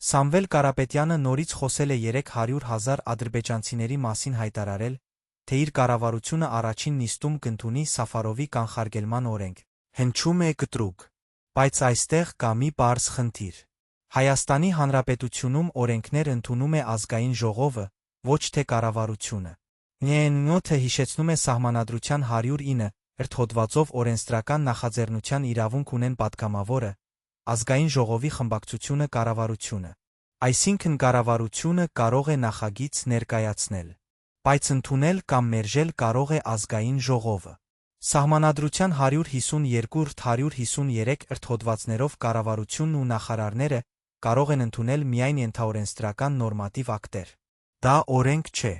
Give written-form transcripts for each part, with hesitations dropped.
Սամվել Կարապետյանը նորից խոսել է 300,000 ադրբեջանցիների մասին հայտարարել, թե իր կառավարությունը առաջին նիստում կընդունի Սաֆարովի կանխարգելման օրենք։ Հնչում է կտրուկ, բայց այստեղ կա մի պարզ խնդիր։ Հայաստանի Հանրապետությունում օրենքներ ընդունում է ազգային ժողովը, ոչ թե կառավարությունը։ Նոթը հիշեցնում է Սահմանադրության 109 հոդվածով օրենսդրական նախաձեռնության իրավունք ունեն պատգամավորը, ազգային ժողովի խմբակցությունը կառավարությունը։ Այսինքն կառավարությունը կարող է նախագիծ ներկայացնել, բայց ընդունել կամ մերժել կարող է ազգային ժողովը։ Սահմանադրության 152-153 հոդվածներով կառավարությունն ու նախարարները կարող են ընդունել միայն ենթաօրենսդրական նորմատիվ ակտեր։ Դա օրենք չէ։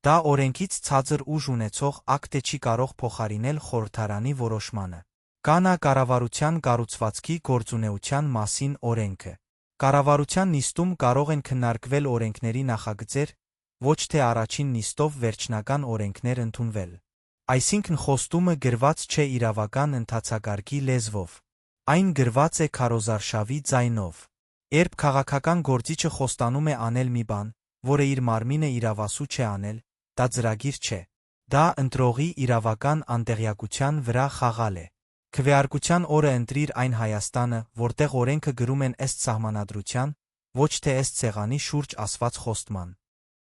Դա օրենքից ցածր ուժ ունեցող ակտ է, չի կարող փոխարինել խորհրդարանի որոշմանը։ Կա նա կառավարության կառուցվածքի գործունեության մասին օրենքը։ Կառավարության նիստում կարող են քննարկվել օրենքների նախագծեր, ոչ թե առաջին նիստով վերջնական օրենքներ ընդունվել։ Այսինքն խոստումը գրված չէ իրավական ընթացակարգի լեզվով։ Այն գրված է քարոզարշավի ձայնով։ Երբ քաղաքական գործիչը խոստանում է անել մի բան, որը իր մարմինը իրավասու չէ անել, դա ծրագիր չէ։ Դա ընտրողի իրավական անտեղյակության վրա խաղալ է։ Քվեարկության օրը ընտրիր այն Հայաստանը, որտեղ օրենքը գրում են ըստ սահմանադրության, ոչ թե ըստ սեղանի շուրջ ասված խոստման։